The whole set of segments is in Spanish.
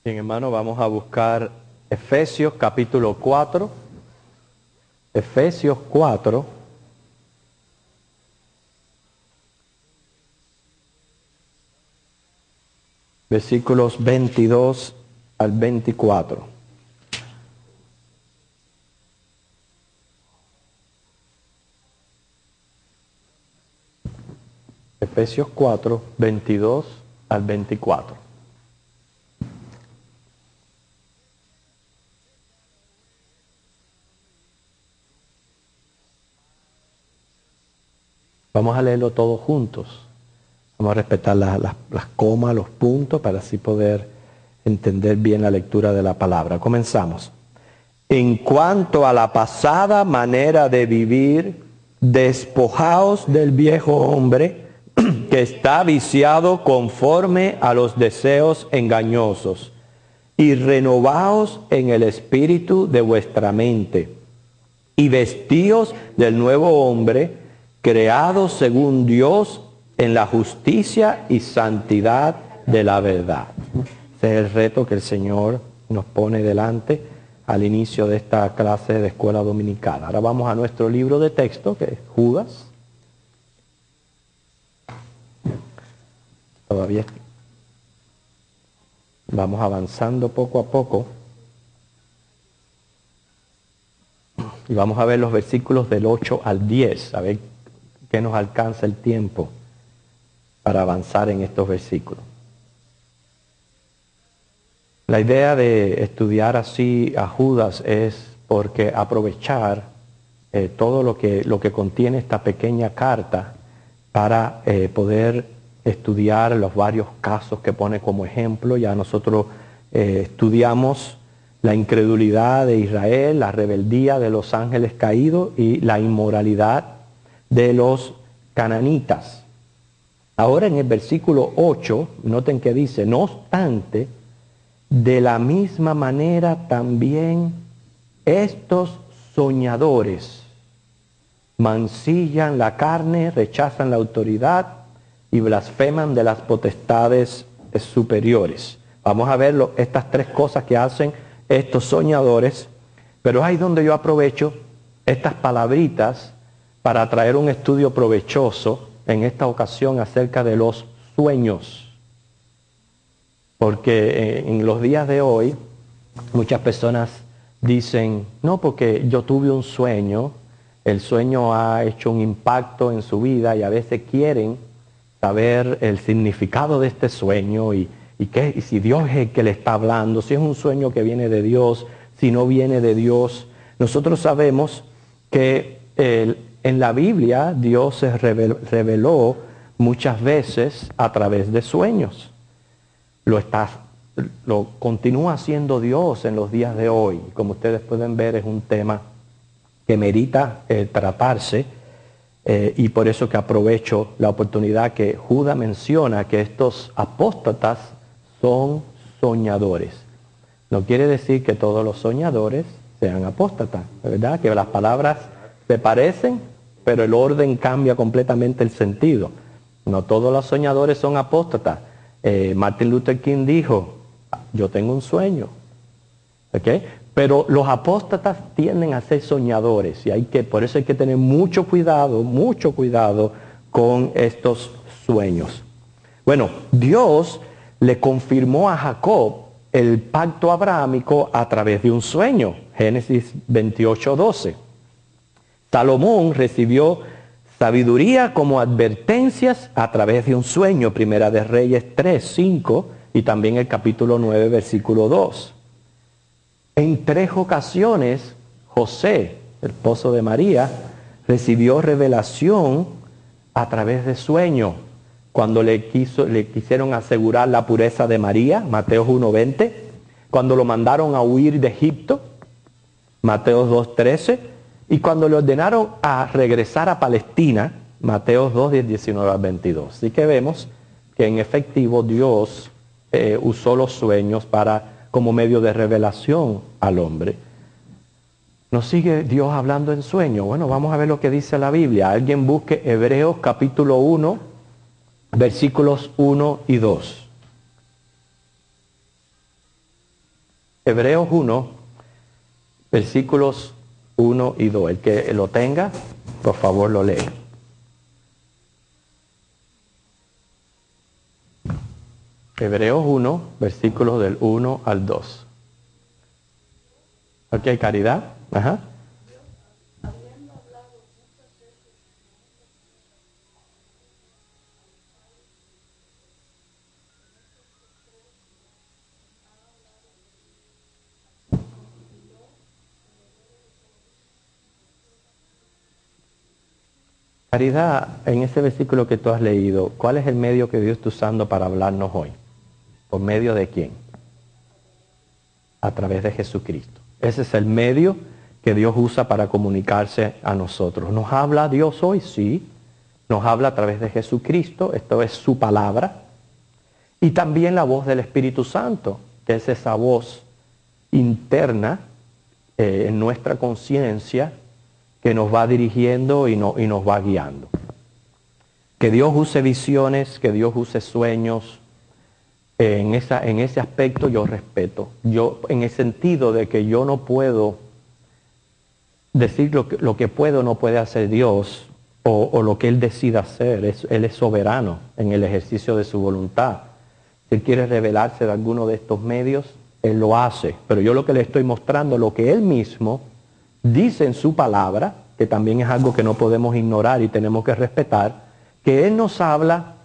Bien, hermano, vamos a buscar Efesios capítulo 4. Efesios 4. Versículos 22 al 24. Efesios 4, 22 al 24. Vamos a leerlo todos juntos. Vamos a respetar las comas, los puntos, para así poder entender bien la lectura de la palabra. Comenzamos. En cuanto a la pasada manera de vivir, despojaos del viejo hombre que está viciado conforme a los deseos engañosos, y renovaos en el espíritu de vuestra mente, y vestíos del nuevo hombre, creado según Dios en la justicia y santidad de la verdad. Ese es el reto que el Señor nos pone delante al inicio de esta clase de escuela dominical. Ahora vamos a nuestro libro de texto, que es Judas. Todavía vamos avanzando poco a poco. Y vamos a ver los versículos del 8 al 10, a ver qué nos alcanza el tiempo para avanzar en estos versículos. La idea de estudiar así a Judas es porque aprovechar todo lo que contiene esta pequeña carta para poder estudiar los varios casos que pone como ejemplo. Ya nosotros estudiamos la incredulidad de Israel, la rebeldía de los ángeles caídos y la inmoralidad de los cananitas. Ahora en el versículo 8, noten que dice, no obstante, de la misma manera también estos soñadores mancillan la carne, rechazan la autoridad y blasfeman de las potestades superiores. Vamos a ver estas tres cosas que hacen estos soñadores, pero es ahí donde yo aprovecho estas palabritas para traer un estudio provechoso en esta ocasión acerca de los sueños. Porque en los días de hoy muchas personas dicen, no, porque yo tuve un sueño, el sueño ha hecho un impacto en su vida, y a veces quieren saber el significado de este sueño y si Dios es el que le está hablando, si es un sueño que viene de Dios, si no viene de Dios. Nosotros sabemos que en la Biblia Dios se reveló muchas veces a través de sueños. Lo continúa haciendo Dios en los días de hoy. Como ustedes pueden ver, es un tema que merita tratarse, y por eso que aprovecho la oportunidad que Judas menciona que estos apóstatas son soñadores. No quiere decir que todos los soñadores sean apóstatas, ¿verdad? Que las palabras se parecen, pero el orden cambia completamente el sentido. No todos los soñadores son apóstatas. Martin Luther King dijo, yo tengo un sueño, ¿okay? Pero los apóstatas tienden a ser soñadores, y por eso hay que tener mucho cuidado con estos sueños. Bueno, Dios le confirmó a Jacob el pacto abrahámico a través de un sueño, Génesis 28:12. Salomón recibió sabiduría como advertencias a través de un sueño, Primera de Reyes 3:5, y también el capítulo 9, versículo 2. En 3 ocasiones, José, el esposo de María, recibió revelación a través de sueño, cuando le quisieron asegurar la pureza de María, Mateo 1:20, cuando lo mandaron a huir de Egipto, Mateo 2:13, y cuando le ordenaron a regresar a Palestina, Mateo 2:19 al 22. Así que vemos que en efectivo Dios usó los sueños como medio de revelación al hombre. ¿Nos sigue Dios hablando en sueños? Bueno, vamos a ver lo que dice la Biblia. Alguien busque Hebreos capítulo 1, versículos 1 y 2. Hebreos 1, versículos 1 y 2. El que lo tenga, por favor lo lee. Hebreos 1, versículos del 1 al 2. Ok, Caridad. Ajá. Caridad, en ese versículo que tú has leído, ¿cuál es el medio que Dios está usando para hablarnos hoy? ¿Por medio de quién? A través de Jesucristo. Ese es el medio que Dios usa para comunicarse a nosotros. ¿Nos habla Dios hoy? Sí. Nos habla a través de Jesucristo. Esto es su palabra. Y también la voz del Espíritu Santo, que es esa voz interna en nuestra conciencia que nos va dirigiendo y nos va guiando. Que Dios use visiones, que Dios use sueños. En ese aspecto yo respeto. Yo, en el sentido de que yo no puedo decir lo que puede o no puede hacer Dios, o lo que Él decida hacer. Él es soberano en el ejercicio de su voluntad. Si Él quiere revelarse de alguno de estos medios, Él lo hace. Pero yo lo que le estoy mostrando, lo que Él mismo dice en su palabra, que también es algo que no podemos ignorar y tenemos que respetar, que Él nos habla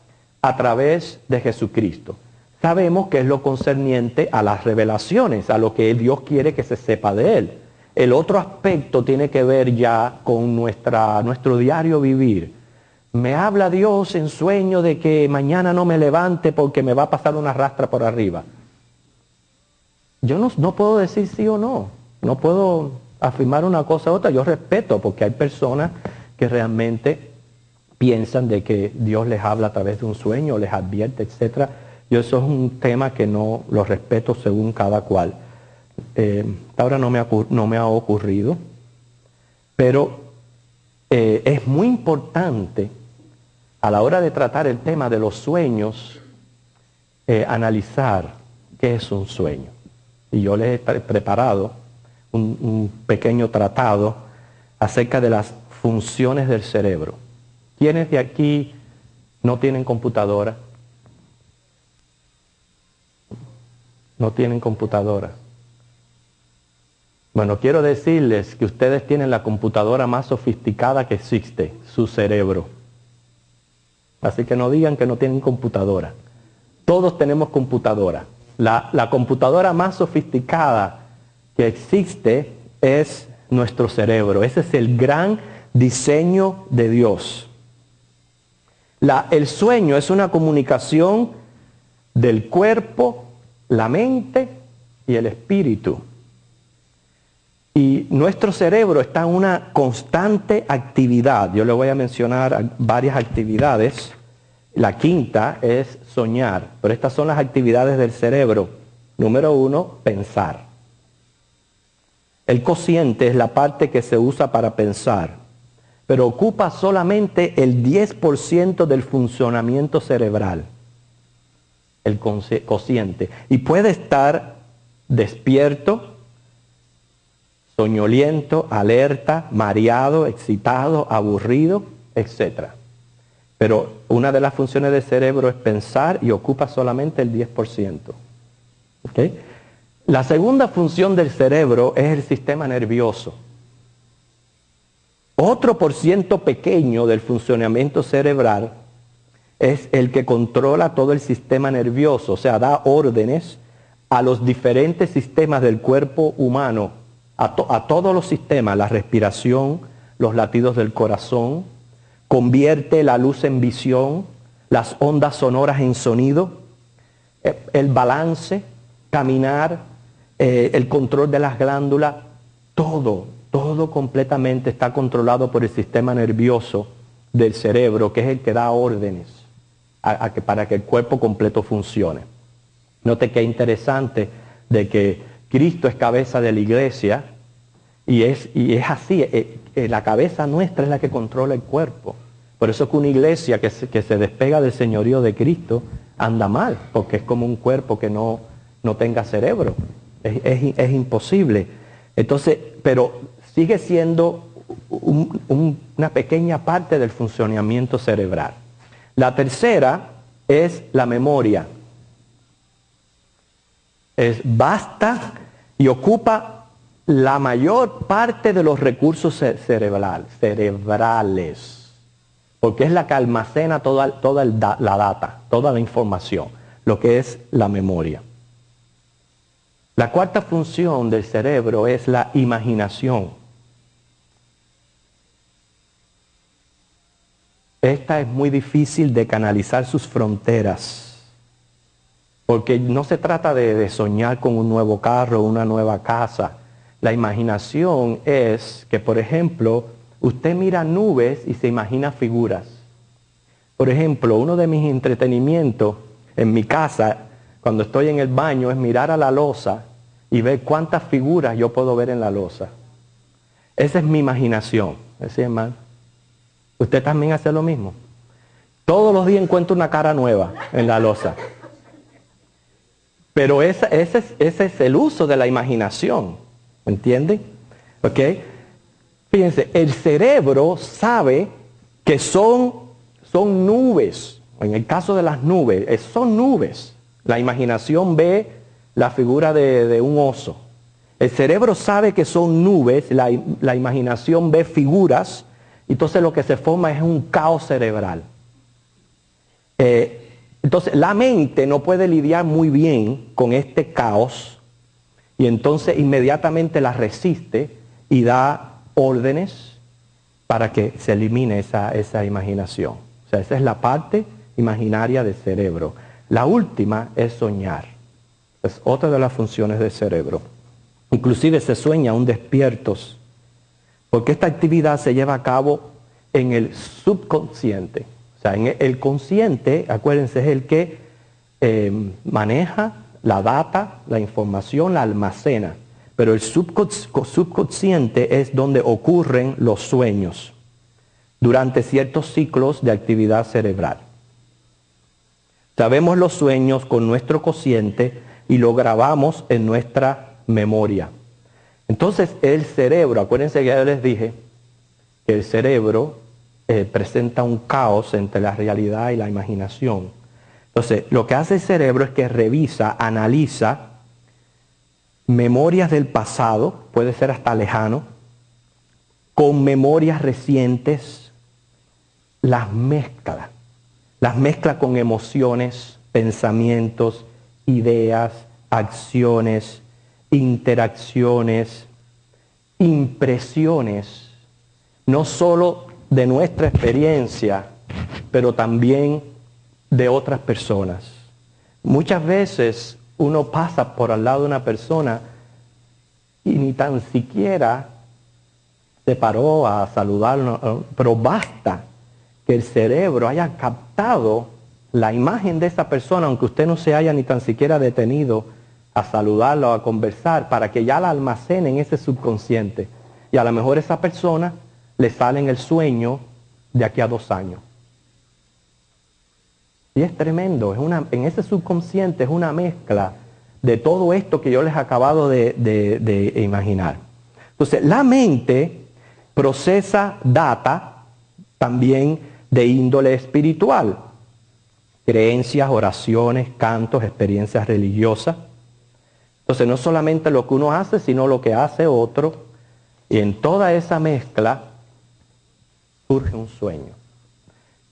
a través de Jesucristo. Sabemos que es lo concerniente a las revelaciones, a lo que Dios quiere que se sepa de Él. El otro aspecto tiene que ver ya con nuestro diario vivir. Me habla Dios en sueño de que mañana no me levante porque me va a pasar una rastra por arriba. Yo no puedo decir sí o no. No puedo afirmar una cosa u otra. Yo respeto, porque hay personas que realmente piensan de que Dios les habla a través de un sueño, les advierte, etcétera. Yo eso es un tema que no lo respeto según cada cual. Hasta ahora no me ha ocurrido, pero es muy importante a la hora de tratar el tema de los sueños, analizar qué es un sueño. Y yo les he preparado un pequeño tratado acerca de las funciones del cerebro. ¿Quiénes de aquí no tienen computadora? No tienen computadora. Bueno, quiero decirles que ustedes tienen la computadora más sofisticada que existe, su cerebro. Así que no digan que no tienen computadora. Todos tenemos computadora. La computadora más sofisticada que existe es nuestro cerebro. Ese es el gran diseño de Dios. El sueño es una comunicación del cuerpo, la mente y el espíritu. Y nuestro cerebro está en una constante actividad. Yo le voy a mencionar varias actividades. La quinta es soñar, pero estas son las actividades del cerebro. Número 1, pensar. El cociente es la parte que se usa para pensar, pero ocupa solamente el 10% del funcionamiento cerebral. El cociente. Y puede estar despierto, soñoliento, alerta, mareado, excitado, aburrido, etc. Pero una de las funciones del cerebro es pensar y ocupa solamente el 10%. ¿Okay? La segunda función del cerebro es el sistema nervioso. Otro % pequeño del funcionamiento cerebral es el que controla todo el sistema nervioso, o sea, da órdenes a los diferentes sistemas del cuerpo humano, a todos los sistemas, la respiración, los latidos del corazón, convierte la luz en visión, las ondas sonoras en sonido, el balance, caminar, el control de las glándulas, todo completamente está controlado por el sistema nervioso del cerebro, que es el que da órdenes para que el cuerpo completo funcione. Note que es interesante de que Cristo es cabeza de la iglesia y es así, la cabeza nuestra es la que controla el cuerpo. Por eso es que una iglesia que se despega del señorío de Cristo anda mal, porque es como un cuerpo que no tenga cerebro. es imposible. Entonces, pero sigue siendo una pequeña parte del funcionamiento cerebral. La tercera es la memoria. Es vasta y ocupa la mayor parte de los recursos cerebrales, porque es la que almacena toda la data, toda la información, lo que es la memoria. La cuarta función del cerebro es la imaginación. Esta es muy difícil de canalizar sus fronteras, porque no se trata de soñar con un nuevo carro, una nueva casa. La imaginación es que, por ejemplo, usted mira nubes y se imagina figuras. Por ejemplo, uno de mis entretenimientos en mi casa, cuando estoy en el baño, es mirar a la loza y ver cuántas figuras yo puedo ver en la loza. Esa es mi imaginación. ¿Sí, hermano? ¿Usted también hace lo mismo? Todos los días encuentro una cara nueva en la loza. Pero ese es el uso de la imaginación. ¿Me entienden? ¿Ok? Fíjense, el cerebro sabe que son nubes. En el caso de las nubes, son nubes. La imaginación ve la figura de un oso. El cerebro sabe que son nubes, la imaginación ve figuras, entonces lo que se forma es un caos cerebral. Entonces la mente no puede lidiar muy bien con este caos y entonces inmediatamente la resiste y da órdenes para que se elimine esa imaginación. O sea, esa es la parte imaginaria del cerebro. La última es soñar. Es otra de las funciones del cerebro. Inclusive se sueña aún despiertos, porque esta actividad se lleva a cabo en el subconsciente. O sea, en el consciente, acuérdense, es el que maneja la data, la información, la almacena. Pero el subconsciente es donde ocurren los sueños durante ciertos ciclos de actividad cerebral. Sabemos los sueños con nuestro consciente y lo grabamos en nuestra memoria. Entonces el cerebro, acuérdense que ya les dije que el cerebro presenta un caos entre la realidad y la imaginación. Entonces lo que hace el cerebro es que revisa, analiza memorias del pasado, puede ser hasta lejano, con memorias recientes, las mezcla con emociones, pensamientos, ideas, acciones, interacciones, impresiones, no solo de nuestra experiencia, pero también de otras personas. Muchas veces uno pasa por al lado de una persona y ni tan siquiera se paró a saludarlo, pero basta que el cerebro haya captado la imagen de esa persona, aunque usted no se haya ni tan siquiera detenido a saludarla o a conversar, para que ya la almacene en ese subconsciente. Y a lo mejor esa persona le sale en el sueño de aquí a 2 años. Y es tremendo, en ese subconsciente es una mezcla de todo esto que yo les he acabado de imaginar. Entonces, la mente procesa data también de índole espiritual. Creencias, oraciones, cantos, experiencias religiosas. Entonces, no solamente lo que uno hace, sino lo que hace otro. Y en toda esa mezcla surge un sueño.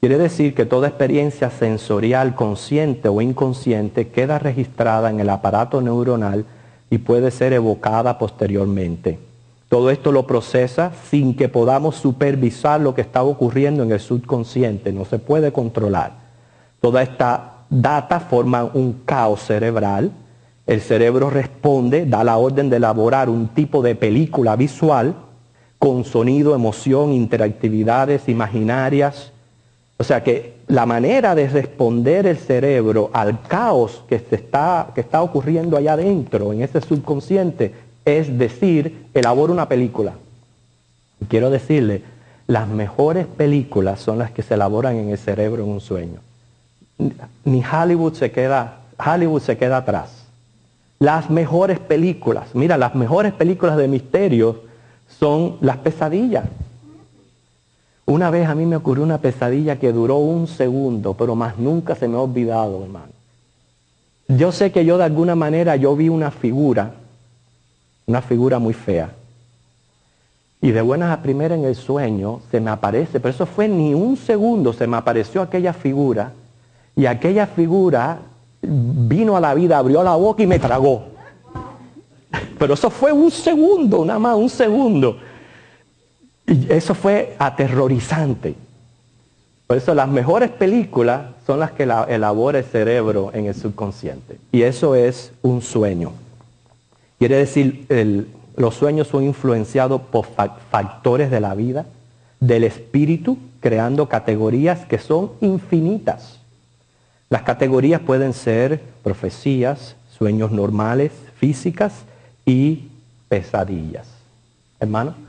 Quiere decir que toda experiencia sensorial, consciente o inconsciente, queda registrada en el aparato neuronal y puede ser evocada posteriormente. Todo esto lo procesa sin que podamos supervisar lo que está ocurriendo en el subconsciente, no se puede controlar. Toda esta data forma un caos cerebral, el cerebro responde, da la orden de elaborar un tipo de película visual con sonido, emoción, interactividades imaginarias. O sea que la manera de responder el cerebro al caos que está ocurriendo allá adentro, en ese subconsciente, es decir, elabora una película. Y quiero decirle, las mejores películas son las que se elaboran en el cerebro en un sueño. Ni Hollywood se queda atrás. Las mejores películas, mira, las mejores películas de misterio son las pesadillas. Una vez a mí me ocurrió una pesadilla que duró 1 segundo, pero más nunca se me ha olvidado, hermano. Yo sé que yo de alguna manera yo vi una figura muy fea. Y de buenas a primeras en el sueño se me aparece, pero eso fue ni 1 segundo, se me apareció aquella figura. Y aquella figura vino a la vida, abrió la boca y me tragó. Pero eso fue 1 segundo, nada más 1 segundo. Y eso fue aterrorizante. Por eso las mejores películas son las que elabora el cerebro en el subconsciente. Y eso es un sueño. Quiere decir, los sueños son influenciados por factores de la vida, del espíritu, creando categorías que son infinitas. Las categorías pueden ser profecías, sueños normales, físicas y pesadillas. Hermano.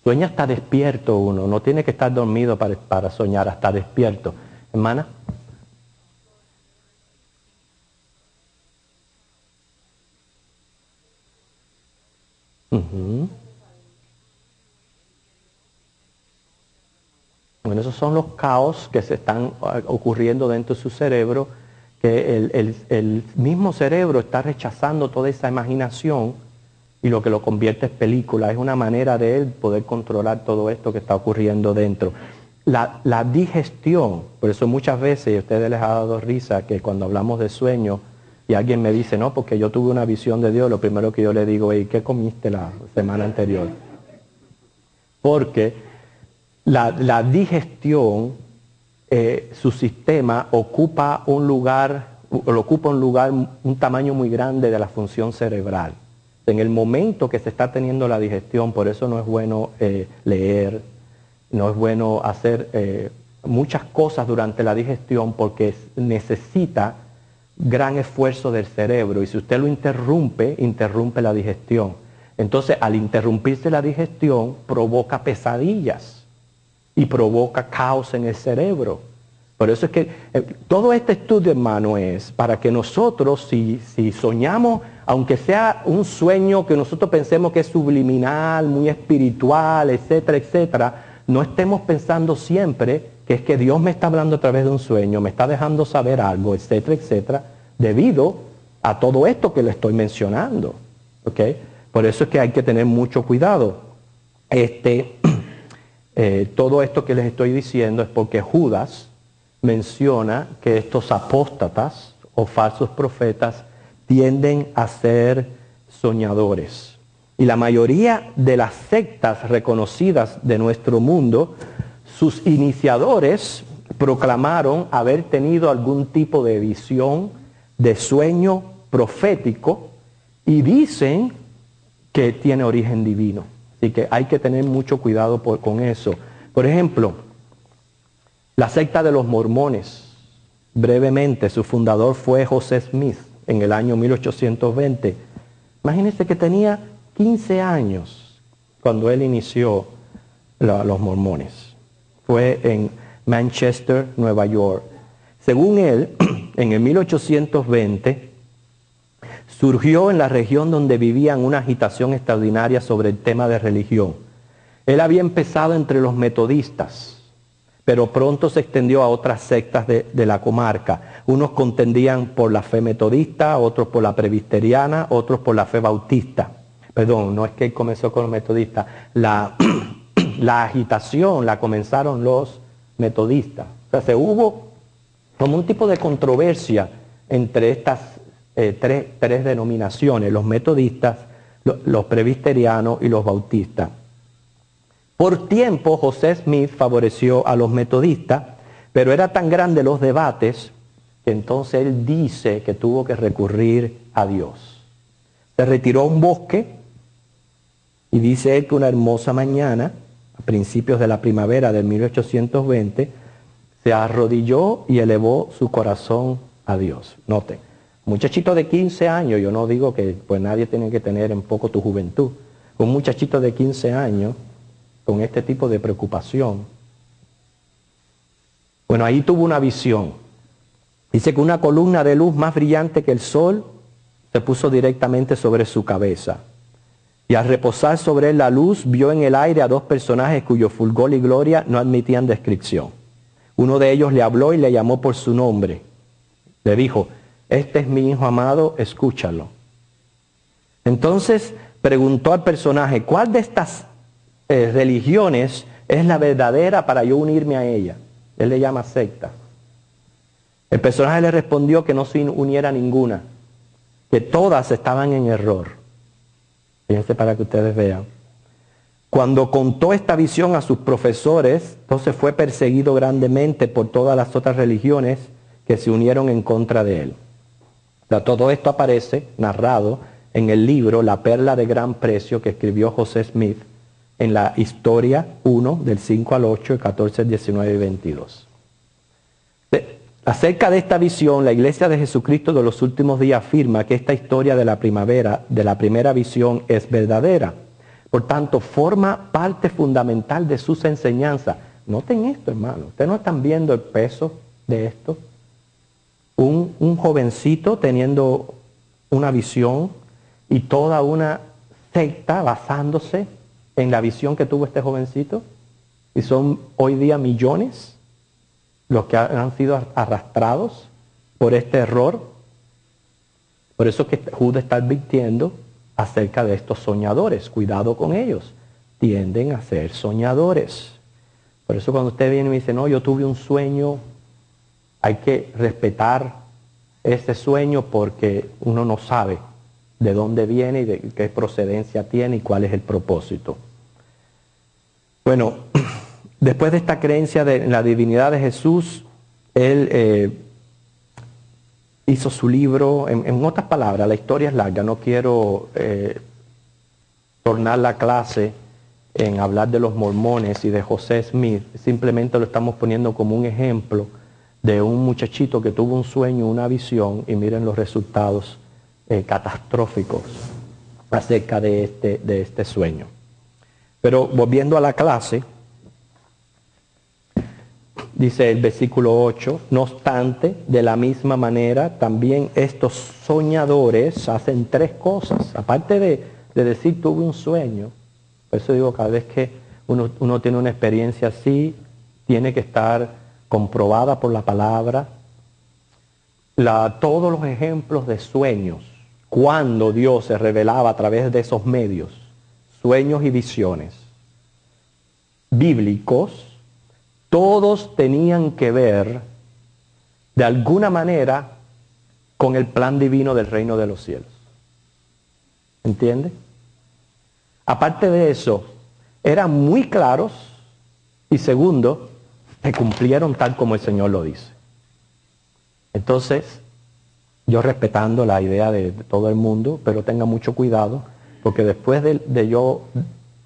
Sueña hasta despierto uno, no tiene que estar dormido para soñar, hasta despierto. Hermana. Bueno, esos son los caos que se están ocurriendo dentro de su cerebro, que el mismo cerebro está rechazando toda esa imaginación y lo que lo convierte en película. Es una manera de él poder controlar todo esto que está ocurriendo dentro. La digestión, por eso muchas veces, y a ustedes les ha dado risa, que cuando hablamos de sueño y alguien me dice, no, porque yo tuve una visión de Dios, lo primero que yo le digo es, ¿qué comiste la semana anterior? Porque la digestión, su sistema ocupa un lugar, un tamaño muy grande de la función cerebral. En el momento que se está teniendo la digestión, por eso no es bueno leer, no es bueno hacer muchas cosas durante la digestión, porque necesita gran esfuerzo del cerebro, y si usted lo interrumpe, interrumpe la digestión. Entonces, al interrumpirse la digestión, provoca pesadillas y provoca caos en el cerebro. Por eso es que todo este estudio, hermano, es para que nosotros, si soñamos, aunque sea un sueño que nosotros pensemos que es subliminal, muy espiritual, etcétera, etcétera, no estemos pensando siempre que es que Dios me está hablando a través de un sueño, me está dejando saber algo, etcétera, etcétera, debido a todo esto que le estoy mencionando. ¿Ok? Por eso es que hay que tener mucho cuidado. Todo esto que les estoy diciendo es porque Judas menciona que estos apóstatas o falsos profetas tienden a ser soñadores. Y la mayoría de las sectas reconocidas de nuestro mundo, sus iniciadores proclamaron haber tenido algún tipo de visión, de sueño profético, y dicen que tiene origen divino. Así que hay que tener mucho cuidado con eso. Por ejemplo, la secta de los mormones, brevemente, su fundador fue José Smith en el año 1820. Imagínense que tenía 15 años cuando él inició los mormones. Fue en Manchester, Nueva York. Según él, en el 1820, surgió en la región donde vivían una agitación extraordinaria sobre el tema de religión. Él había empezado entre los metodistas, pero pronto se extendió a otras sectas de la comarca. Unos contendían por la fe metodista, otros por la presbiteriana, otros por la fe bautista. Perdón, no es que él comenzó con los metodistas. La agitación la comenzaron los metodistas. O sea, hubo como un tipo de controversia entre estas tres denominaciones, los metodistas, los presbiterianos y los bautistas. Por tiempo, José Smith favoreció a los metodistas, pero era tan grande los debates que entonces él dice que tuvo que recurrir a Dios. Se retiró a un bosque y dice él que una hermosa mañana, a principios de la primavera del 1820, se arrodilló y elevó su corazón a Dios. Noten, Muchachito de 15 años, yo no digo que pues nadie tiene que tener en poco tu juventud. Un muchachito de 15 años con este tipo de preocupación. Bueno, ahí tuvo una visión. Dice que una columna de luz más brillante que el sol se puso directamente sobre su cabeza. Y al reposar sobre él la luz, vio en el aire a dos personajes cuyo fulgor y gloria no admitían descripción. Uno de ellos le habló y le llamó por su nombre. Le dijo, este es mi hijo amado, escúchalo. Entonces preguntó al personaje, ¿cuál de estas religiones es la verdadera para yo unirme a ella? Él le llama secta. El personaje le respondió que no se uniera a ninguna, que todas estaban en error. Fíjense para que ustedes vean. Cuando contó esta visión a sus profesores, entonces fue perseguido grandemente por todas las otras religiones que se unieron en contra de él. O sea, todo esto aparece narrado en el libro La Perla de Gran Precio que escribió José Smith en la Historia 1 del 5 al 8, y 14, 19 y 22. Acerca de esta visión, la Iglesia de Jesucristo de los últimos días afirma que esta historia de la primavera, de la primera visión, es verdadera. Por tanto, forma parte fundamental de sus enseñanzas. Noten esto, hermano. Ustedes no están viendo el peso de esto. Un jovencito teniendo una visión y toda una secta basándose en la visión que tuvo este jovencito. Y son hoy día millones los que han sido arrastrados por este error. Por eso que Judas está advirtiendo acerca de estos soñadores. Cuidado con ellos. Tienden a ser soñadores. Por eso cuando usted viene y me dice, no, yo tuve un sueño, hay que respetar ese sueño porque uno no sabe de dónde viene y de qué procedencia tiene y cuál es el propósito. Bueno, después de esta creencia en la divinidad de Jesús, él hizo su libro. En otras palabras, la historia es larga, no quiero tornar la clase en hablar de los mormones y de José Smith, simplemente lo estamos poniendo como un ejemplo de un muchachito que tuvo un sueño, una visión, y miren los resultados catastróficos acerca de este sueño. Pero volviendo a la clase, dice el versículo 8, no obstante, de la misma manera, también estos soñadores hacen tres cosas. Aparte de decir tuve un sueño, por eso digo, cada vez que uno tiene una experiencia así, tiene que estar comprobada por la palabra. Todos los ejemplos de sueños, cuando Dios se revelaba a través de esos medios, sueños y visiones bíblicos, todos tenían que ver de alguna manera con el plan divino del reino de los cielos. ¿Entiende? Aparte de eso, eran muy claros y segundo, se cumplieron tal como el Señor lo dice. Entonces, yo respetando la idea de todo el mundo, pero tenga mucho cuidado, porque después de yo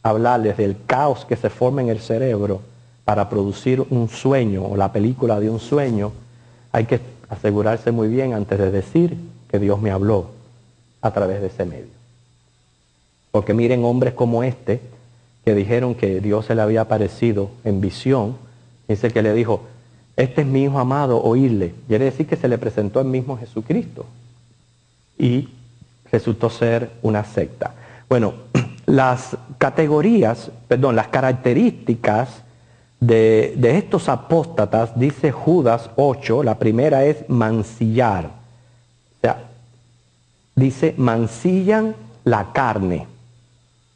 hablarles del caos que se forma en el cerebro para producir un sueño o la película de un sueño, hay que asegurarse muy bien antes de decir que Dios me habló a través de ese medio. Porque miren hombres como este, que dijeron que Dios se le había aparecido en visión, dice que le dijo, este es mi hijo amado, oírle. Quiere decir que se le presentó el mismo Jesucristo. Y resultó ser una secta. Bueno, las características de estos apóstatas, dice Judas 8, la primera es mancillar. O sea, dice mancillan la carne.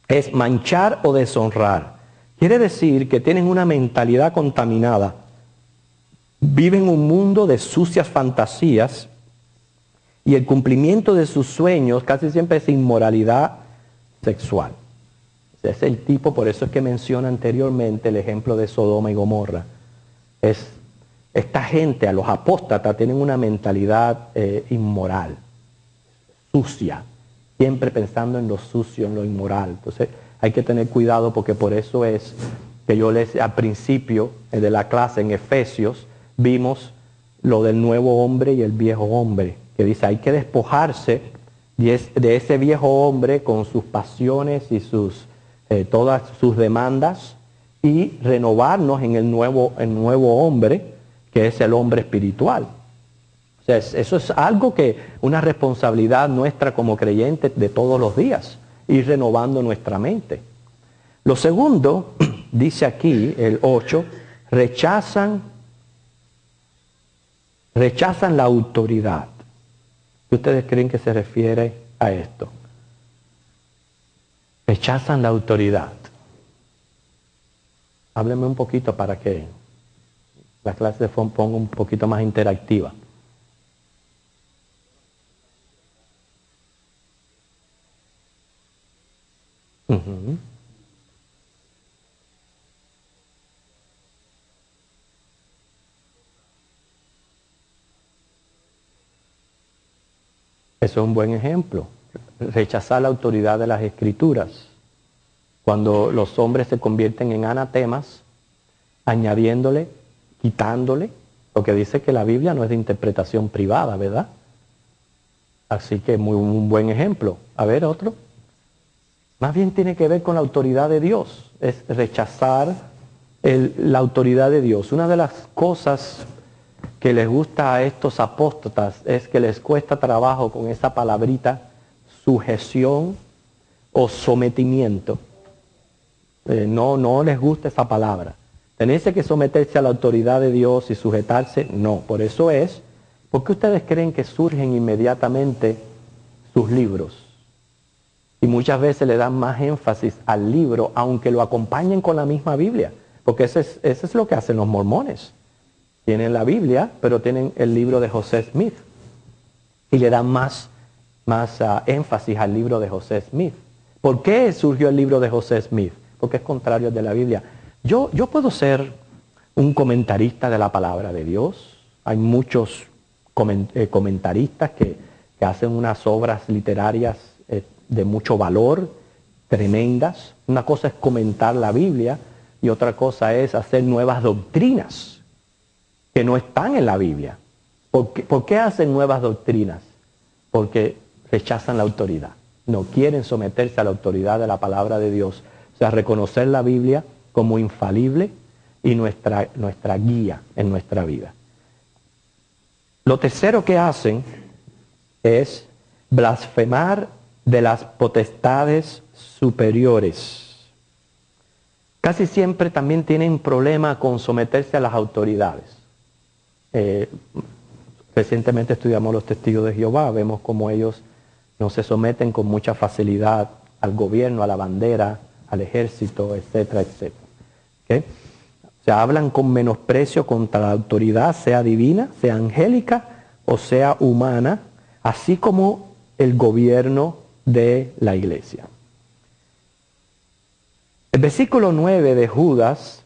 Es manchar o deshonrar. Quiere decir que tienen una mentalidad contaminada. Viven un mundo de sucias fantasías y el cumplimiento de sus sueños casi siempre es inmoralidad sexual. Es el tipo, por eso es que menciona anteriormente el ejemplo de Sodoma y Gomorra. Esta gente, a los apóstatas, tienen una mentalidad inmoral, sucia, siempre pensando en lo sucio, en lo inmoral. Entonces hay que tener cuidado porque por eso es que yo al principio de la clase en Efesios vimos lo del nuevo hombre y el viejo hombre, que dice hay que despojarse de ese viejo hombre con sus pasiones y todas sus demandas y renovarnos en el nuevo hombre, que es el hombre espiritual. O sea, eso es algo una responsabilidad nuestra como creyentes de todos los días, ir renovando nuestra mente. Lo segundo, dice aquí el 8, rechazan la autoridad. ¿Qué ustedes creen que se refiere a esto? Rechazan la autoridad. Hábleme un poquito para que la clase se ponga un poquito más interactiva. Uh-huh. Eso es un buen ejemplo. Rechazar la autoridad de las Escrituras. Cuando los hombres se convierten en anatemas, añadiéndole, quitándole, porque dice que la Biblia no es de interpretación privada, ¿verdad? Así que un buen ejemplo. A ver, otro. Más bien tiene que ver con la autoridad de Dios. Es rechazar la autoridad de Dios. Una de las cosas que les gusta a estos apóstatas es que les cuesta trabajo con esa palabrita sujeción o sometimiento. No les gusta esa palabra. Tenerse que someterse a la autoridad de Dios y sujetarse, no. Por eso ¿por qué ustedes creen que surgen inmediatamente sus libros? Y muchas veces le dan más énfasis al libro, aunque lo acompañen con la misma Biblia. Porque eso es lo que hacen los mormones. Tienen la Biblia, pero tienen el libro de José Smith. Y le dan más énfasis al libro de José Smith. ¿Por qué surgió el libro de José Smith? Porque es contrario de la Biblia. Yo puedo ser un comentarista de la palabra de Dios. Hay muchos comentaristas que hacen unas obras literarias de mucho valor, tremendas. Una cosa es comentar la Biblia y otra cosa es hacer nuevas doctrinas que no están en la Biblia. ¿Por qué hacen nuevas doctrinas? Porque rechazan la autoridad. No quieren someterse a la autoridad de la palabra de Dios. O sea, reconocer la Biblia como infalible y nuestra guía en nuestra vida. Lo tercero que hacen es blasfemar de las potestades superiores. Casi siempre también tienen problema con someterse a las autoridades. Recientemente estudiamos los testigos de Jehová, vemos cómo ellos no se someten con mucha facilidad al gobierno, a la bandera, al ejército, etcétera, etcétera. ¿Okay? O sea, hablan con menosprecio contra la autoridad, sea divina, sea angélica o sea humana, así como el gobierno de la iglesia. El versículo 9 de Judas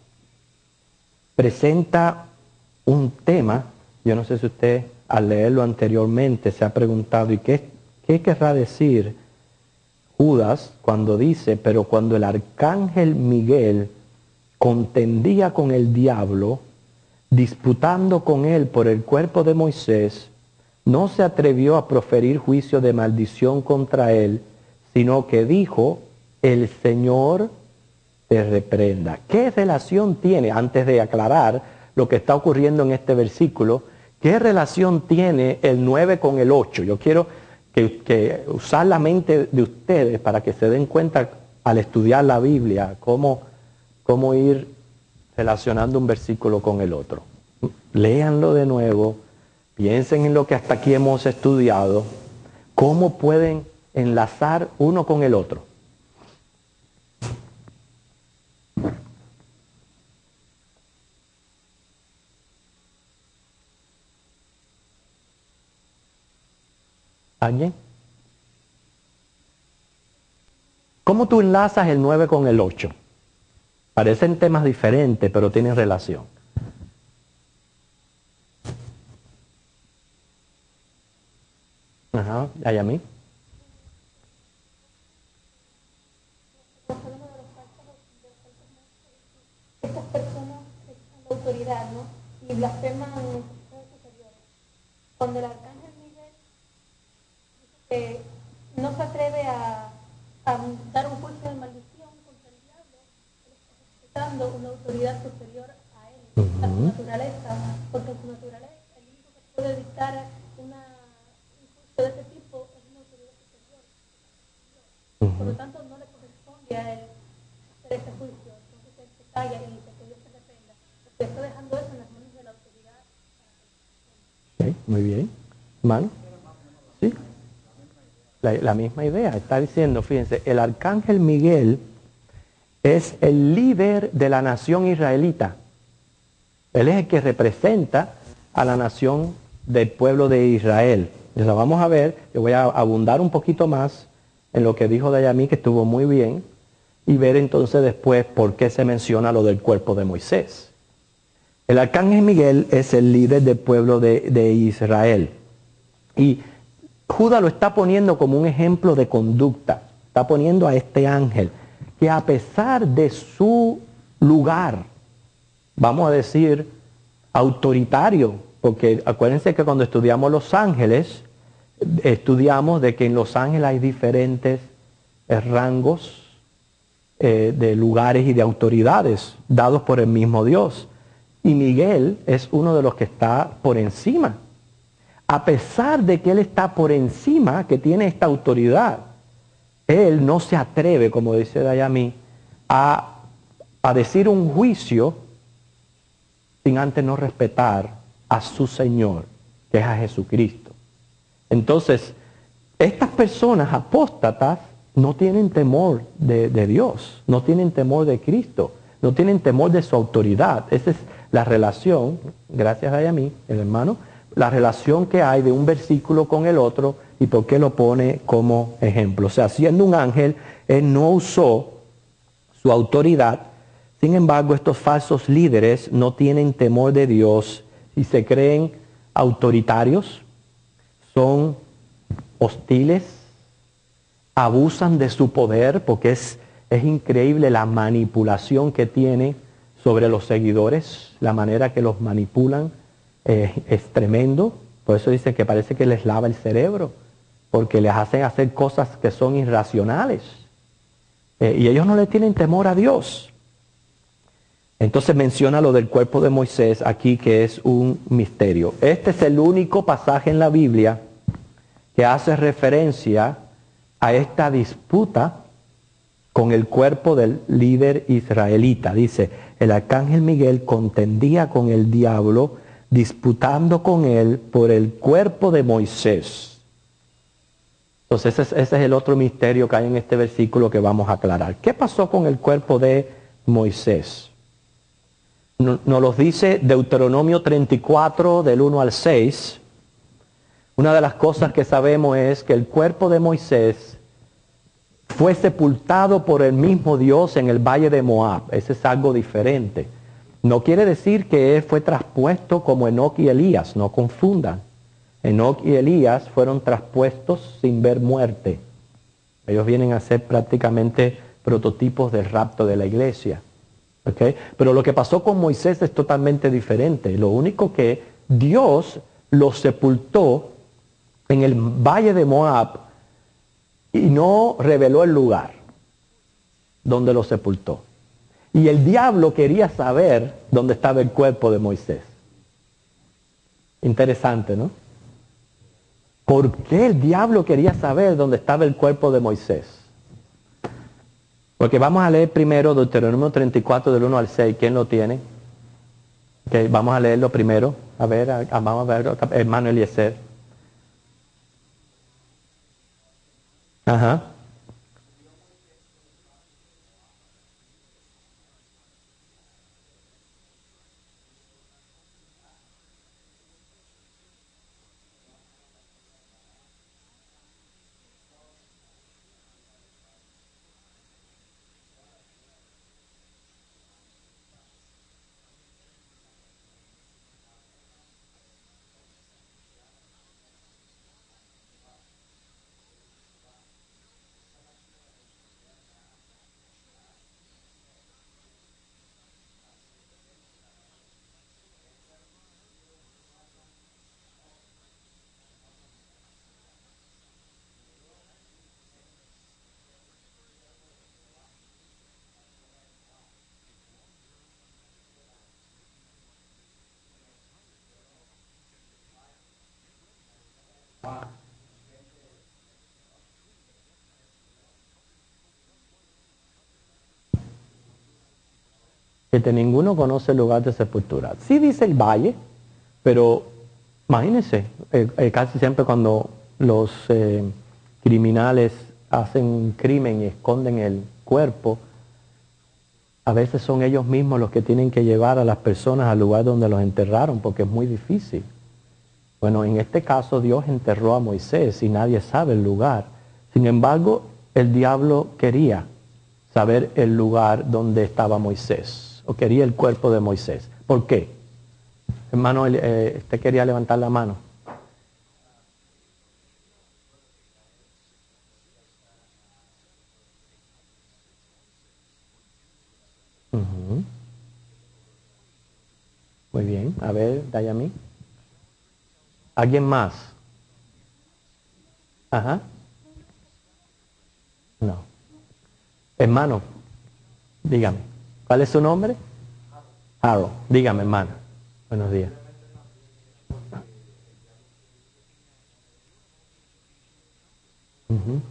presenta un tema. Yo no sé si usted al leerlo anteriormente se ha preguntado, ¿y qué querrá decir Judas cuando dice, pero cuando el arcángel Miguel contendía con el diablo, disputando con él por el cuerpo de Moisés, no se atrevió a proferir juicio de maldición contra él, sino que dijo, el Señor te reprenda. ¿Qué relación tiene, antes de aclarar lo que está ocurriendo en este versículo, qué relación tiene el 9 con el 8? Yo quiero que usar la mente de ustedes para que se den cuenta al estudiar la Biblia, cómo ir relacionando un versículo con el otro. Léanlo de nuevo, piensen en lo que hasta aquí hemos estudiado, cómo pueden enlazar uno con el otro. ¿Alguien? ¿Cómo tú enlazas el 9 con el 8? Parecen temas diferentes, pero tienen relación. Ajá, ¿hay a mí? Estas personas rechazan la autoridad, ¿no? Y blasfeman en los superiores. Cuando el arcángel Miguel que no se atreve a dar un juicio de maldición contra el diablo, él está respetando una autoridad superior a él, a su naturaleza, porque en su naturaleza el único que puede dictar un juicio de ese tipo es una autoridad superior. Por lo tanto, no le corresponde a él hacer ese juicio. Entonces él se calla y dice que Dios se reprenda, porque está dejando eso en las manos de la autoridad. Okay, muy bien. ¿Hermano? Sí. La misma idea. Está diciendo, fíjense, el arcángel Miguel es el líder de la nación israelita. Él es el que representa a la nación del pueblo de Israel. Entonces vamos a ver, yo voy a abundar un poquito más en lo que dijo Dayami, que estuvo muy bien, y ver entonces después por qué se menciona lo del cuerpo de Moisés. El arcángel Miguel es el líder del pueblo de Israel. Y Judas lo está poniendo como un ejemplo de conducta. Está poniendo a este ángel que a pesar de su lugar, vamos a decir, autoritario, porque acuérdense que cuando estudiamos los ángeles, estudiamos de que en los ángeles hay diferentes rangos de lugares y de autoridades dados por el mismo Dios. Y Miguel es uno de los que está por encima. A pesar de que él está por encima, que tiene esta autoridad, él no se atreve, como dice Dayami, a decir un juicio sin antes no respetar a su Señor, que es a Jesucristo. Entonces, estas personas apóstatas no tienen temor de Dios, no tienen temor de Cristo, no tienen temor de su autoridad. Esa es la relación, gracias a mí, el hermano, la relación que hay de un versículo con el otro y por qué lo pone como ejemplo. O sea, siendo un ángel, él no usó su autoridad. Sin embargo, estos falsos líderes no tienen temor de Dios y se creen autoritarios, son hostiles, abusan de su poder, porque es increíble la manipulación que tiene sobre los seguidores, la manera que los manipulan es tremendo. Por eso dice que parece que les lava el cerebro, porque les hacen hacer cosas que son irracionales. Y ellos no le tienen temor a Dios. Entonces menciona lo del cuerpo de Moisés aquí, que es un misterio. Este es el único pasaje en la Biblia que hace referencia a esta disputa con el cuerpo del líder israelita. Dice, el arcángel Miguel contendía con el diablo, disputando con él por el cuerpo de Moisés. Entonces ese es el otro misterio que hay en este versículo que vamos a aclarar. ¿Qué pasó con el cuerpo de Moisés? Nos lo dice Deuteronomio 34 del 1 al 6. Una de las cosas que sabemos es que el cuerpo de Moisés fue sepultado por el mismo Dios en el valle de Moab. Ese es algo diferente. No quiere decir que él fue traspuesto como Enoc y Elías, no confundan. Enoc y Elías fueron traspuestos sin ver muerte. Ellos vienen a ser prácticamente prototipos del rapto de la iglesia. ¿Okay? Pero lo que pasó con Moisés es totalmente diferente. Lo único que Dios lo sepultó en el valle de Moab y no reveló el lugar donde lo sepultó. Y el diablo quería saber dónde estaba el cuerpo de Moisés. Interesante, ¿no? ¿Por qué el diablo quería saber dónde estaba el cuerpo de Moisés? Porque vamos a leer primero Deuteronomio 34 del 1 al 6. ¿Quién lo tiene? Okay, vamos a leerlo primero. A ver, vamos a ver, hermano Eliezer. Ajá. Que ninguno conoce el lugar de sepultura. Sí dice el valle, pero imagínense, casi siempre cuando los criminales hacen un crimen y esconden el cuerpo, a veces son ellos mismos los que tienen que llevar a las personas al lugar donde los enterraron, porque es muy difícil. Bueno, en este caso Dios enterró a Moisés y nadie sabe el lugar. Sin embargo, el diablo quería saber el lugar donde estaba Moisés, o quería el cuerpo de Moisés. ¿Por qué? Hermano, usted quería levantar la mano. Ujú. Muy bien. A ver, Dayami. ¿Alguien más? Ajá. No. Hermano, dígame. ¿Cuál es su nombre? Harold. Dígame, hermano. Buenos días. Ujú.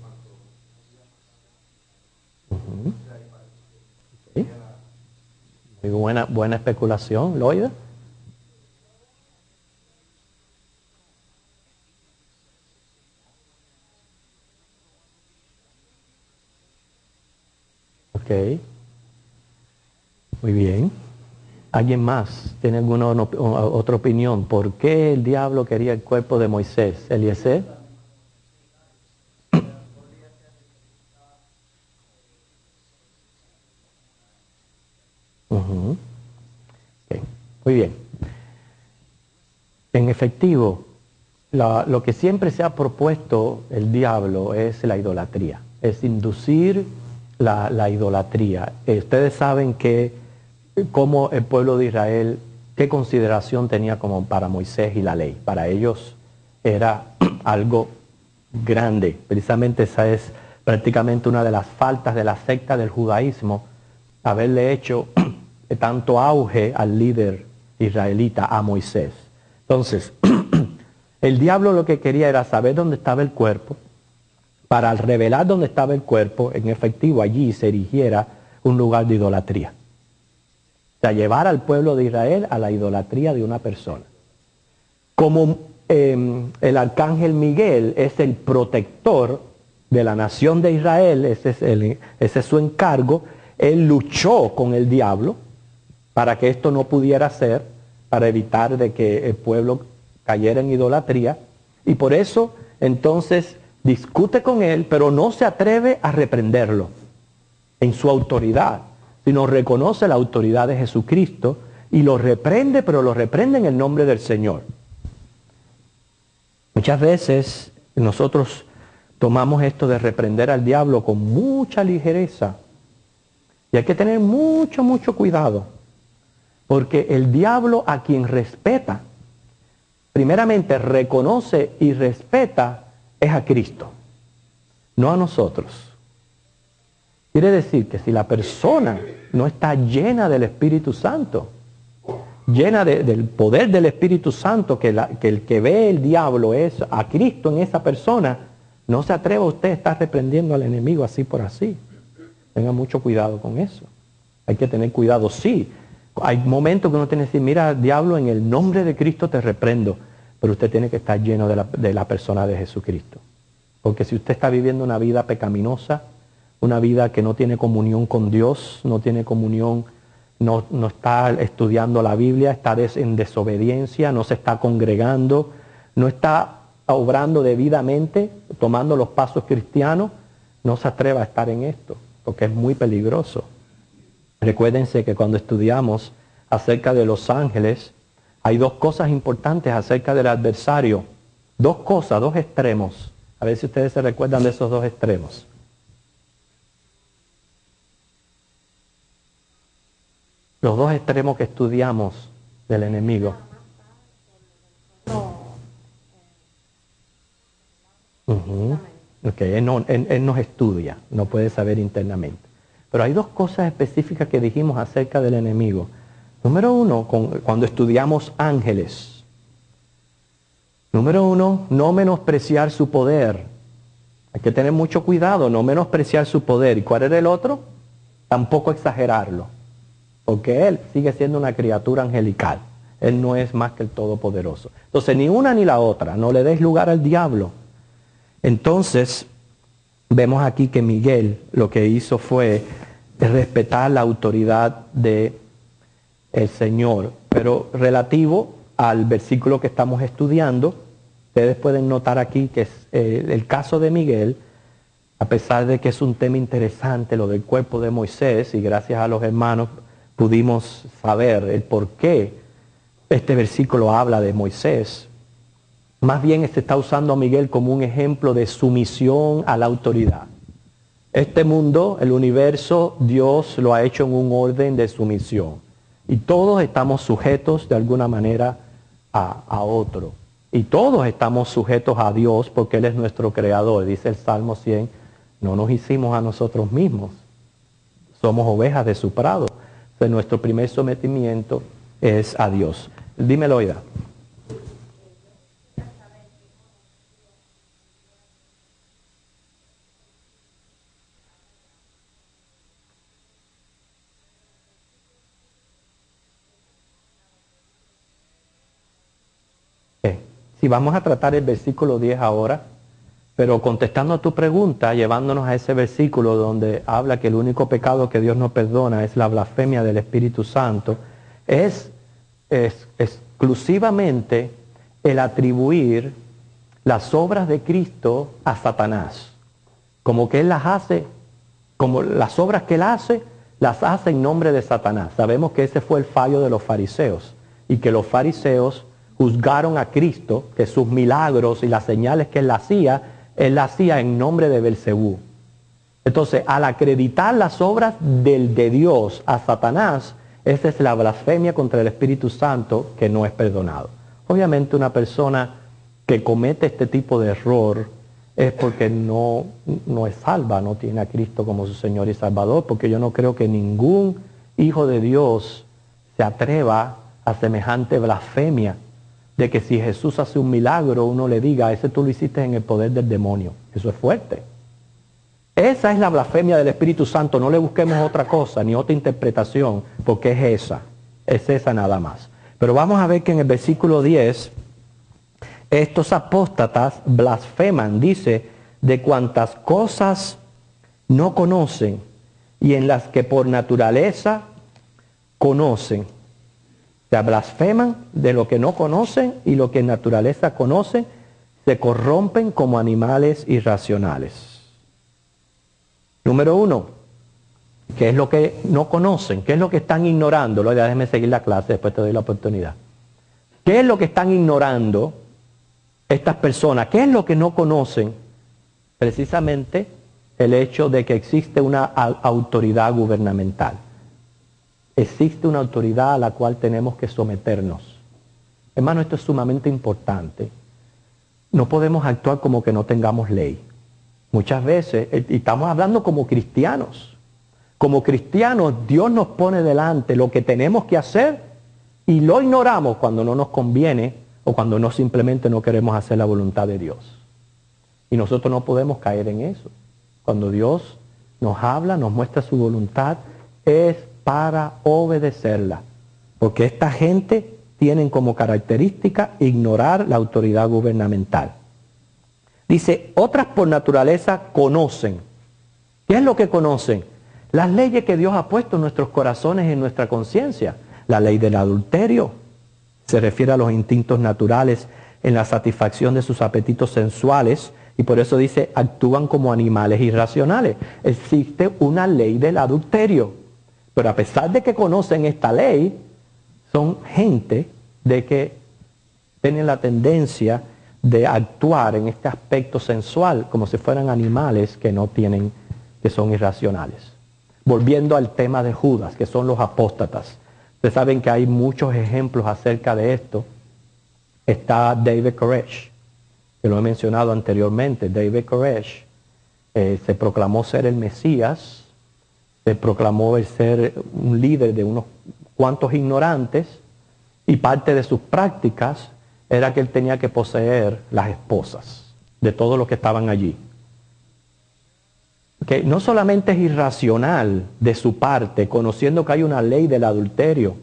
Ujú. Sí. Muy buena especulación, Loida. Ok. Muy bien. ¿Alguien más tiene alguna otra opinión? ¿Por qué el diablo quería el cuerpo de Moisés? ¿Eliezer? Ujú. Ok. Muy bien. En efectivo, lo que siempre se ha propuesto el diablo es la idolatría, es inducir la idolatría. Ustedes saben que cómo el pueblo de Israel, qué consideración tenía como para Moisés y la ley. Para ellos era algo grande. Precisamente esa es prácticamente una de las faltas de la secta del judaísmo, haberle hecho tanto auge al líder israelita, a Moisés. Entonces, el diablo lo que quería era saber dónde estaba el cuerpo, para revelar dónde estaba el cuerpo, en efectivo allí se erigiera un lugar de idolatría. O sea, llevar al pueblo de Israel a la idolatría de una persona. Como el arcángel Miguel es el protector de la nación de Israel, ese es su encargo, él luchó con el diablo para que esto no pudiera ser, para evitar de que el pueblo cayera en idolatría, y por eso entonces discute con él, pero no se atreve a reprenderlo en su autoridad, sino reconoce la autoridad de Jesucristo y lo reprende, pero lo reprende en el nombre del Señor. Muchas veces nosotros tomamos esto de reprender al diablo con mucha ligereza y hay que tener mucho cuidado, porque el diablo a quien respeta, primeramente reconoce y respeta, es a Cristo, no a nosotros. Quiere decir que si la persona no está llena del Espíritu Santo, llena del poder del Espíritu Santo, que el que ve el diablo es a Cristo en esa persona, no se atreva usted a estar reprendiendo al enemigo así por así. Tenga mucho cuidado con eso. Hay que tener cuidado, sí. Hay momentos que uno tiene que decir, mira, diablo, en el nombre de Cristo te reprendo, pero usted tiene que estar lleno de la persona de Jesucristo. Porque si usted está viviendo una vida pecaminosa, una vida que no tiene comunión con Dios, no tiene comunión, no está estudiando la Biblia, está en desobediencia, no se está congregando, no está obrando debidamente, tomando los pasos cristianos, no se atreva a estar en esto, porque es muy peligroso. Recuérdense que cuando estudiamos acerca de los ángeles, hay dos cosas importantes acerca del adversario. Dos cosas, dos extremos. A ver si ustedes se recuerdan de esos dos extremos. Los dos extremos que estudiamos del enemigo. Okay, él nos estudia, no puede saber internamente. Pero hay dos cosas específicas que dijimos acerca del enemigo. Número uno, cuando estudiamos ángeles, Número 1, no menospreciar su poder. Hay que tener mucho cuidado, no menospreciar su poder. ¿Y cuál era el otro? Tampoco exagerarlo, porque Él sigue siendo una criatura angelical. Él no es más que el Todopoderoso. Entonces, ni una ni la otra, no le des lugar al diablo. Entonces, vemos aquí que Miguel lo que hizo fue respetar la autoridad del Señor. Pero relativo al versículo que estamos estudiando, ustedes pueden notar aquí que el caso de Miguel, a pesar de que es un tema interesante, lo del cuerpo de Moisés, y gracias a los hermanos pudimos saber el por qué este versículo habla de Moisés, más bien se está usando a Miguel como un ejemplo de sumisión a la autoridad. Este mundo, el universo, Dios lo ha hecho en un orden de sumisión. Y todos estamos sujetos de alguna manera a otro. Y todos estamos sujetos a Dios porque Él es nuestro creador. Dice el Salmo 100, no nos hicimos a nosotros mismos. Somos ovejas de su prado. Entonces nuestro primer sometimiento es a Dios. Dímelo, Oida. Si vamos a tratar el versículo 10 ahora, pero contestando a tu pregunta, llevándonos a ese versículo donde habla que el único pecado que Dios no perdona es la blasfemia del Espíritu Santo, es exclusivamente el atribuir las obras de Cristo a Satanás. Como que Él las hace, como las obras que Él hace, las hace en nombre de Satanás. Sabemos que ese fue el fallo de los fariseos y que los fariseos juzgaron a Cristo, que sus milagros y las señales que Él hacía en nombre de Belcebú. Entonces, al acreditar las obras de Dios a Satanás, esa es la blasfemia contra el Espíritu Santo que no es perdonado. Obviamente una persona que comete este tipo de error es porque no es salva, no tiene a Cristo como su Señor y Salvador, porque yo no creo que ningún hijo de Dios se atreva a semejante blasfemia de que si Jesús hace un milagro, uno le diga, ese tú lo hiciste en el poder del demonio. Eso es fuerte. Esa es la blasfemia del Espíritu Santo. No le busquemos otra cosa, ni otra interpretación, porque es esa nada más. Pero vamos a ver que en el versículo 10, estos apóstatas blasfeman, dice, de cuantas cosas no conocen y en las que por naturaleza conocen. O sea, blasfeman de lo que no conocen y lo que en naturaleza conocen, se corrompen como animales irracionales. Número 1, ¿qué es lo que no conocen? ¿Qué es lo que están ignorando? Déjeme seguir la clase, después te doy la oportunidad. ¿Qué es lo que están ignorando estas personas? ¿Qué es lo que no conocen? Precisamente el hecho de que existe una autoridad gubernamental. Existe una autoridad a la cual tenemos que someternos. Hermano, esto es sumamente importante. No podemos actuar como que no tengamos ley. Muchas veces, y estamos hablando como cristianos. Como cristianos, Dios nos pone delante lo que tenemos que hacer y lo ignoramos cuando no nos conviene o cuando no simplemente no queremos hacer la voluntad de Dios. Y nosotros no podemos caer en eso. Cuando Dios nos habla, nos muestra su voluntad, es para obedecerla, porque esta gente tienen como característica ignorar la autoridad gubernamental. Dice, otras por naturaleza conocen. ¿Qué es lo que conocen? Las leyes que Dios ha puesto en nuestros corazones y en nuestra conciencia. La ley del adulterio se refiere a los instintos naturales en la satisfacción de sus apetitos sensuales, y por eso dice, actúan como animales irracionales. Existe una ley del adulterio. Pero a pesar de que conocen esta ley, son gente de que tienen la tendencia de actuar en este aspecto sensual como si fueran animales que son irracionales. Volviendo al tema de Judas, que son los apóstatas. Ustedes saben que hay muchos ejemplos acerca de esto. Está David Koresh, que lo he mencionado anteriormente. David Koresh se proclamó ser el Mesías. Se proclamó el ser un líder de unos cuantos ignorantes y parte de sus prácticas era que él tenía que poseer las esposas de todos los que estaban allí. Que no solamente es irracional de su parte, conociendo que hay una ley del adulterio,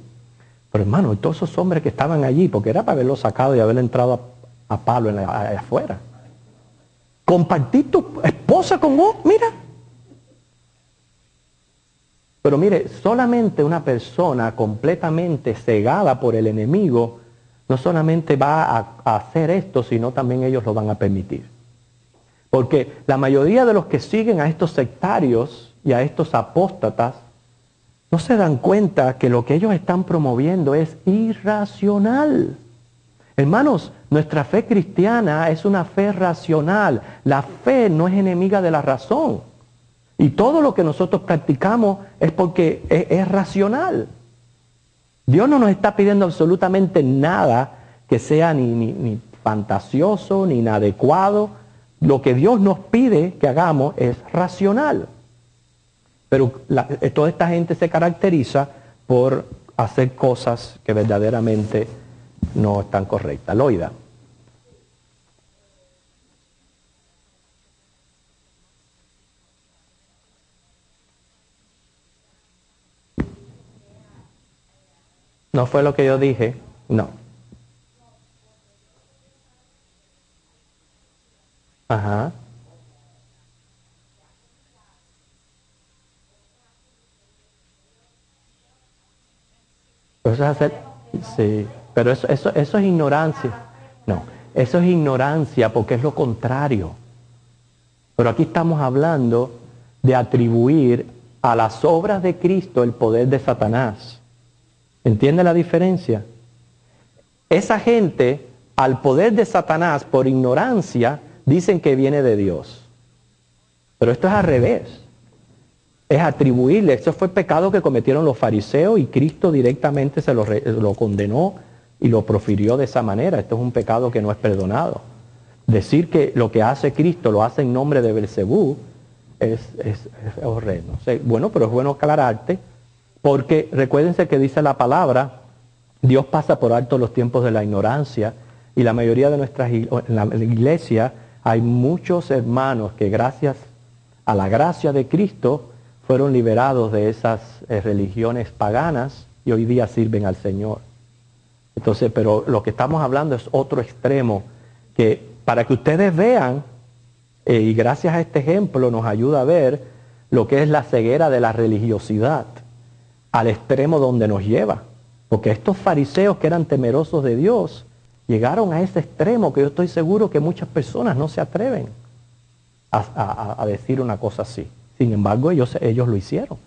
pero hermano, y todos esos hombres que estaban allí, porque era para haberlo sacado y haberle entrado a palo allá afuera. Compartir tu esposa con vos, mira. Pero mire, solamente una persona completamente cegada por el enemigo, no solamente va a hacer esto, sino también ellos lo van a permitir. Porque la mayoría de los que siguen a estos sectarios y a estos apóstatas, no se dan cuenta que lo que ellos están promoviendo es irracional. Hermanos, nuestra fe cristiana es una fe racional. La fe no es enemiga de la razón. Y todo lo que nosotros practicamos es porque es racional. Dios no nos está pidiendo absolutamente nada que sea ni fantasioso, ni inadecuado. Lo que Dios nos pide que hagamos es racional. Pero toda esta gente se caracteriza por hacer cosas que verdaderamente no están correctas. Loida. ¿No fue lo que yo dije? No. Ajá. Eso es hacer, sí, pero eso es ignorancia. No, eso es ignorancia porque es lo contrario. Pero aquí estamos hablando de atribuir a las obras de Cristo el poder de Satanás. ¿Entiende la diferencia? Esa gente, al poder de Satanás, por ignorancia, dicen que viene de Dios. Pero esto es al revés. Es atribuirle, eso fue el pecado que cometieron los fariseos y Cristo directamente se lo condenó y lo profirió de esa manera. Esto es un pecado que no es perdonado. Decir que lo que hace Cristo lo hace en nombre de Belcebú es horrendo. O sea, bueno, pero es bueno aclararte, porque recuérdense que dice la palabra, Dios pasa por alto los tiempos de la ignorancia, y la mayoría de nuestras en la iglesia hay muchos hermanos que gracias a la gracia de Cristo fueron liberados de esas religiones paganas y hoy día sirven al Señor. Entonces, pero lo que estamos hablando es otro extremo, que para que ustedes vean, y gracias a este ejemplo nos ayuda a ver lo que es la ceguera de la religiosidad, al extremo donde nos lleva. Porque estos fariseos que eran temerosos de Dios, llegaron a ese extremo que yo estoy seguro que muchas personas no se atreven a decir una cosa así. Sin embargo, ellos lo hicieron.